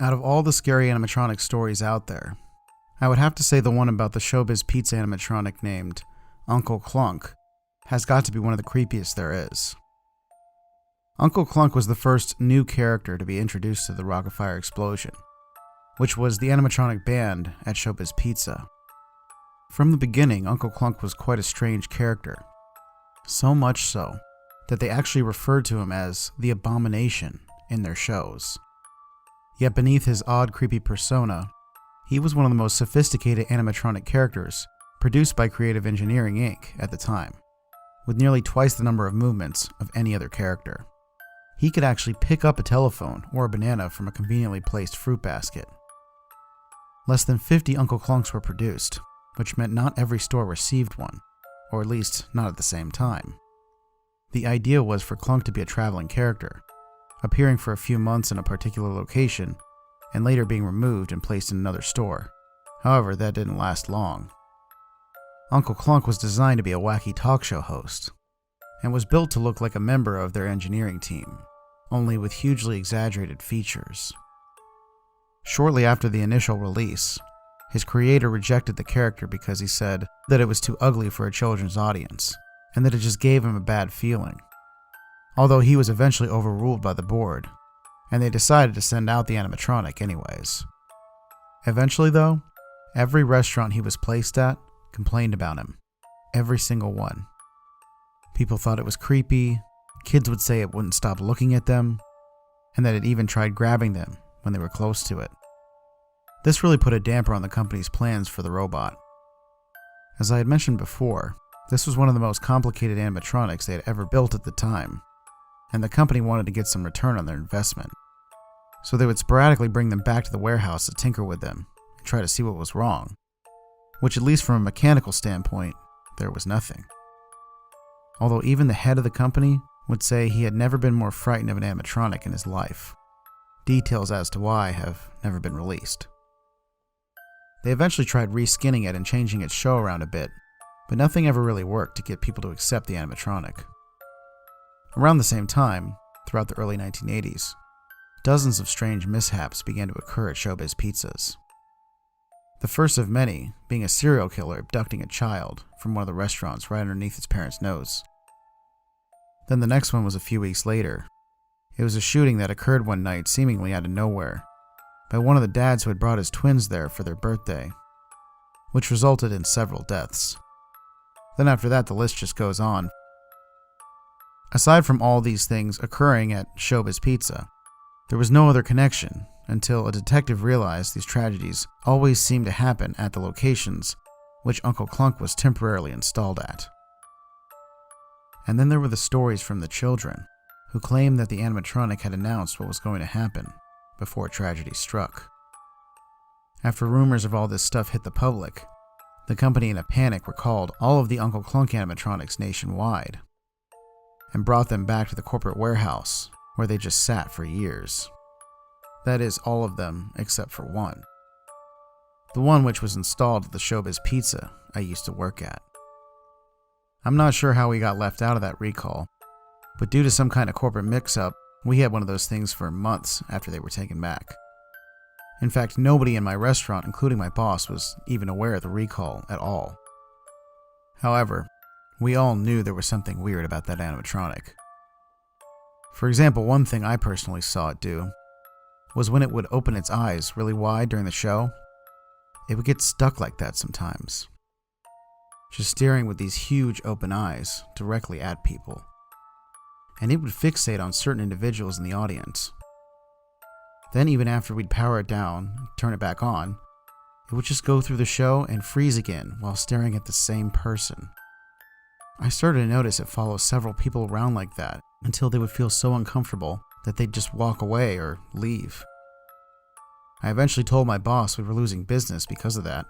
Out of all the scary animatronic stories out there, I would have to say the one about the Showbiz Pizza animatronic named Uncle Klunk has got to be one of the creepiest there is. Uncle Klunk was the first new character to be introduced to the Rock-afire Explosion, which was the animatronic band at Showbiz Pizza. From the beginning, Uncle Klunk was quite a strange character, so much so that they actually referred to him as the Abomination in their shows. Yet beneath his odd, creepy persona, he was one of the most sophisticated animatronic characters produced by Creative Engineering Inc. at the time, with nearly twice the number of movements of any other character. He could actually pick up a telephone or a banana from a conveniently placed fruit basket. Less than 50 Uncle Klunks were produced, which meant not every store received one, or at least not at the same time. The idea was for Klunk to be a traveling character, appearing for a few months in a particular location, and later being removed and placed in another store. However, that didn't last long. Uncle Klunk was designed to be a wacky talk show host, and was built to look like a member of their engineering team, only with hugely exaggerated features. Shortly after the initial release, his creator rejected the character because he said that it was too ugly for a children's audience, and that it just gave him a bad feeling. Although he was eventually overruled by the board, and they decided to send out the animatronic anyways. Eventually though, every restaurant he was placed at complained about him. Every single one. People thought it was creepy, kids would say it wouldn't stop looking at them, and that it even tried grabbing them when they were close to it. This really put a damper on the company's plans for the robot. As I had mentioned before, this was one of the most complicated animatronics they had ever built at the time, and the company wanted to get some return on their investment. So they would sporadically bring them back to the warehouse to tinker with them and try to see what was wrong, which at least from a mechanical standpoint, there was nothing. Although even the head of the company would say he had never been more frightened of an animatronic in his life. Details as to why have never been released. They eventually tried reskinning it and changing its show around a bit, but nothing ever really worked to get people to accept the animatronic. Around the same time, throughout the early 1980s, dozens of strange mishaps began to occur at Showbiz Pizzas. The first of many being a serial killer abducting a child from one of the restaurants right underneath its parents' nose. Then the next one was a few weeks later. It was a shooting that occurred one night seemingly out of nowhere by one of the dads who had brought his twins there for their birthday, which resulted in several deaths. Then after that, the list just goes on. Aside from all these things occurring at Showbiz Pizza, there was no other connection until a detective realized these tragedies always seemed to happen at the locations which Uncle Klunk was temporarily installed at. And then there were the stories from the children, who claimed that the animatronic had announced what was going to happen before tragedy struck. After rumors of all this stuff hit the public, the company in a panic recalled all of the Uncle Klunk animatronics nationwide and brought them back to the corporate warehouse where they just sat for years. That is, all of them except for one. The one which was installed at the Showbiz Pizza I used to work at. I'm not sure how we got left out of that recall, but due to some kind of corporate mix-up, we had one of those things for months after they were taken back. In fact, nobody in my restaurant, including my boss, was even aware of the recall at all. However, we all knew there was something weird about that animatronic. For example, one thing I personally saw it do was when it would open its eyes really wide during the show, it would get stuck like that sometimes, just staring with these huge open eyes directly at people. And it would fixate on certain individuals in the audience. Then even after we'd power it down, turn it back on, it would just go through the show and freeze again while staring at the same person. I started to notice it follow several people around like that until they would feel so uncomfortable that they'd just walk away or leave. I eventually told my boss we were losing business because of that,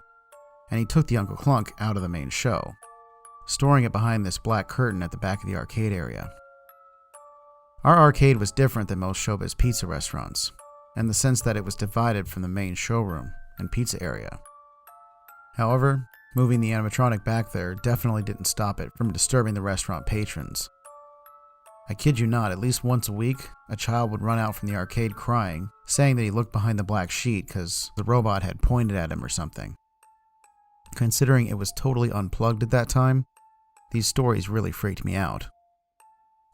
and he took the Uncle Klunk out of the main show, storing it behind this black curtain at the back of the arcade area. Our arcade was different than most Showbiz Pizza restaurants, in the sense that it was divided from the main showroom and pizza area. However, moving the animatronic back there definitely didn't stop it from disturbing the restaurant patrons. I kid you not, at least once a week, a child would run out from the arcade crying, saying that he looked behind the black sheet because the robot had pointed at him or something. Considering it was totally unplugged at that time, these stories really freaked me out.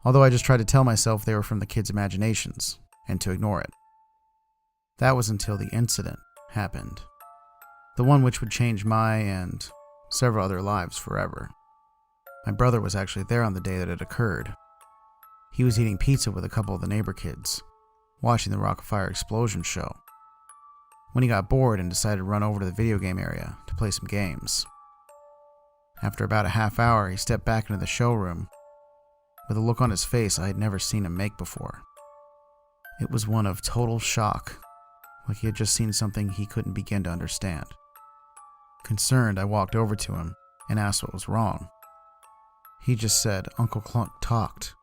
Although I just tried to tell myself they were from the kids' imaginations, and to ignore it. That was until the incident happened. The one which would change my and several other lives forever. My brother was actually there on the day that it occurred. He was eating pizza with a couple of the neighbor kids, watching the Rock-afire Explosion show, when he got bored and decided to run over to the video game area to play some games. After about a half hour, he stepped back into the showroom with a look on his face I had never seen him make before. It was one of total shock, like he had just seen something he couldn't begin to understand. Concerned, I walked over to him and asked what was wrong. He just said, "Uncle Klunk talked."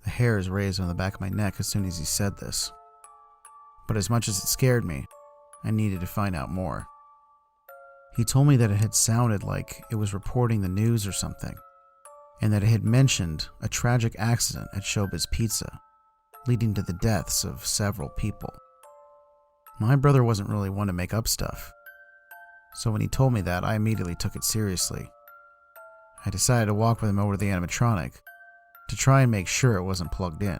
The hairs raised on the back of my neck as soon as he said this. But as much as it scared me, I needed to find out more. He told me that it had sounded like it was reporting the news or something, and that it had mentioned a tragic accident at Showbiz Pizza, leading to the deaths of several people. My brother wasn't really one to make up stuff, so when he told me that, I immediately took it seriously. I decided to walk with him over to the animatronic to try and make sure it wasn't plugged in.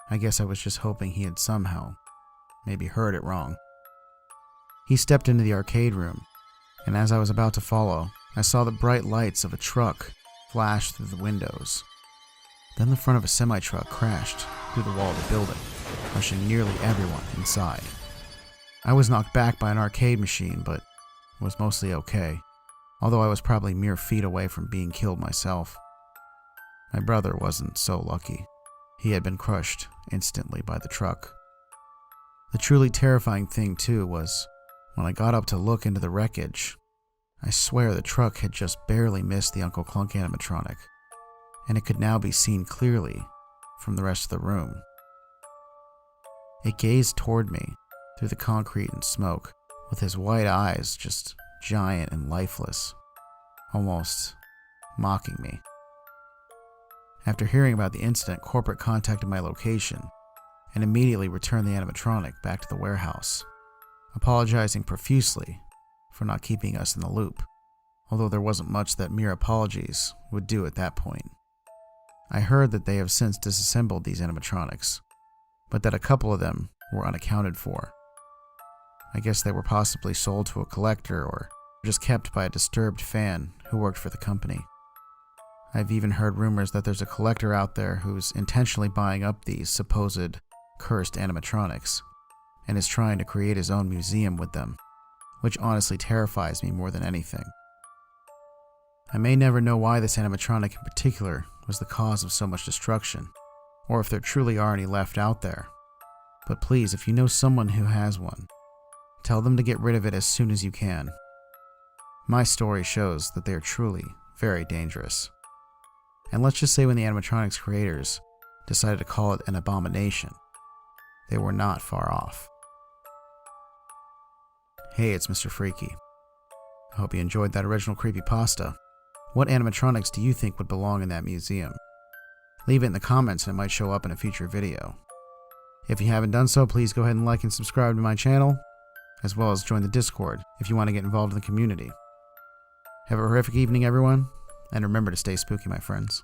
I guess I was just hoping he had somehow maybe heard it wrong. He stepped into the arcade room, and as I was about to follow, I saw the bright lights of a truck flash through the windows. Then the front of a semi-truck crashed through the wall of the building, crushing nearly everyone inside. I was knocked back by an arcade machine, but was mostly okay, although I was probably mere feet away from being killed myself. My brother wasn't so lucky. He had been crushed instantly by the truck. The truly terrifying thing, too, was when I got up to look into the wreckage, I swear the truck had just barely missed the Uncle Klunk animatronic, and it could now be seen clearly from the rest of the room. It gazed toward me through the concrete and smoke, with his white eyes just giant and lifeless, almost mocking me. After hearing about the incident, corporate contacted my location and immediately returned the animatronic back to the warehouse, apologizing profusely for not keeping us in the loop, although there wasn't much that mere apologies would do at that point. I heard that they have since disassembled these animatronics, but that a couple of them were unaccounted for. I guess they were possibly sold to a collector or just kept by a disturbed fan who worked for the company. I've even heard rumors that there's a collector out there who's intentionally buying up these supposed cursed animatronics and is trying to create his own museum with them, which honestly terrifies me more than anything. I may never know why this animatronic in particular was the cause of so much destruction, or if there truly are any left out there, but please, if you know someone who has one, tell them to get rid of it as soon as you can. My story shows that they are truly very dangerous. And let's just say when the animatronics creators decided to call it an abomination, they were not far off. Hey, it's Mr. Freaky. I hope you enjoyed that original creepypasta. What animatronics do you think would belong in that museum? Leave it in the comments and it might show up in a future video. If you haven't done so, please go ahead and like and subscribe to my channel, as well as join the Discord if you want to get involved in the community. Have a horrific evening, everyone, and remember to stay spooky, my friends.